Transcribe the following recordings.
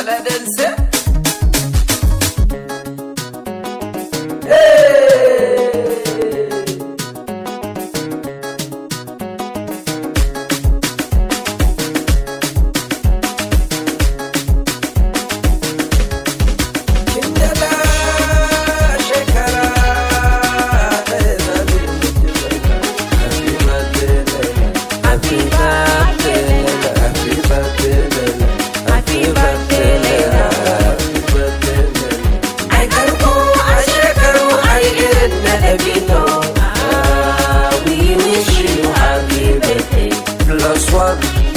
aladense.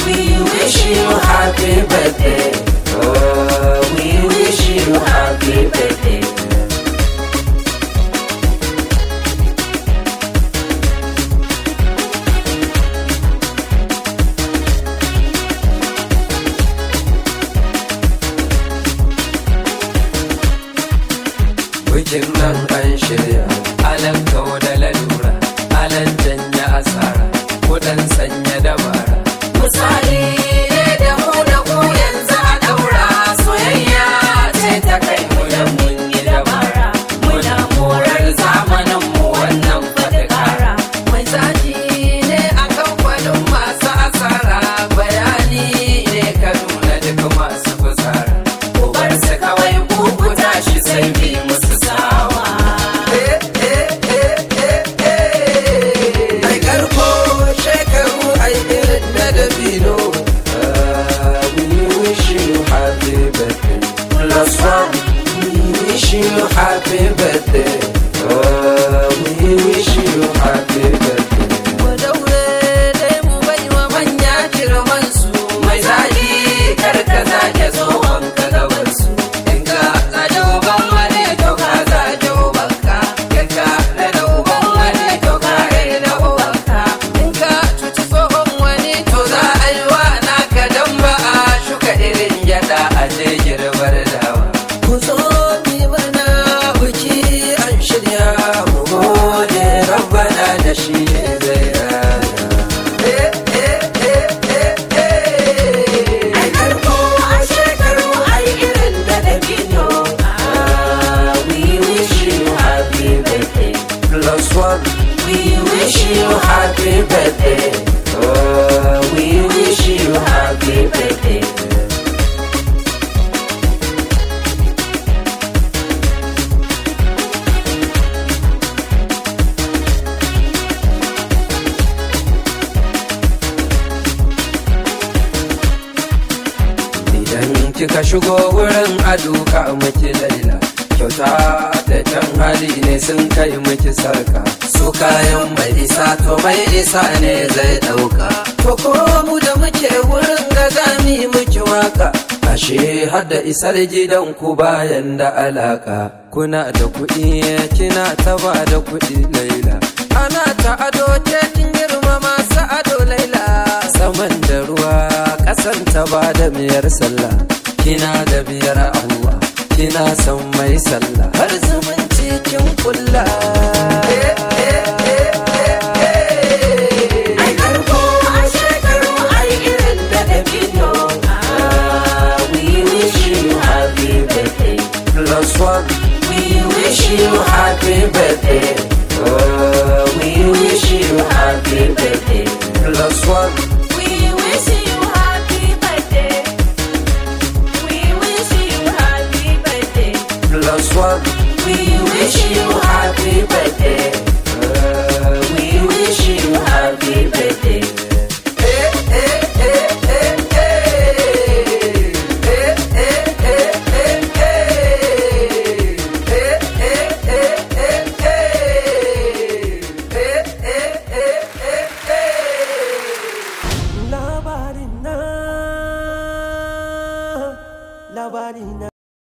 We wish you happy birthday. Oh, we wish you happy birthday. Bikin nan an shirya, alan kawo da lalura, alan janya asara, kudan sanya dabara. Misali ne da mu da ku yanzu a daura, soyayya ce ta kai mu da mun yi dabara. Muna morar zamanin mu wannan fatakara. Mai zaji ne a kamfanin masu asara, bayani ne ka nuna duk masu fusara. Ku bar su kawai ku tashi sai bi musu sawa. Ai karko shekaru ai irin na dabino. We wish you happy birthday. Plus one, We wish you happy birthday. We wish you happy birthday. Mu daure dai mu bai wa manya girman su. mai zagi karka zage tsohon ka gaban su. In ka zage uban wani to ka zage ubanka. In ka rena uban wani to ka rena ubanka. In ka cuci tsohon wani to za a yi wa naka dan ba a shuka irin gyada a je girbar dawa. Ku zo mi bana biki an shirya mu gode rabbana da shi ne zai rana. Ai karko a shekaru ai irin da dabino. We wish you happy birthday. Plus one. We wish you happy birthday. We wish you happy birthday. Idan kika shigo wurin aduka miki laila, kyauta da can hali ne sun kai miki sarka. Su kayan mai isa to mai isa ne zai dauka. To ko mu da muke wurin ga zami miki waka. Ashe har da isar gidan ku bayan da alaka. Kuna da kuɗi kina ta ba da kuɗi laila. Ana ta ado kin girma masu ado laila. Saman da ruwa ƙasan ta ba da miyar sallah. Kina da biyar Allah, kina son mai sallah. Har zumunci kin kulla. Ai karko a shekaru ai irin da dabino. We wish you happy birthday. Plus one. We wish you happy birthday. We wish you happy birthday. Plus one. We wish you happy birthday. We wish you happy birthday. Plus one. We wish you happy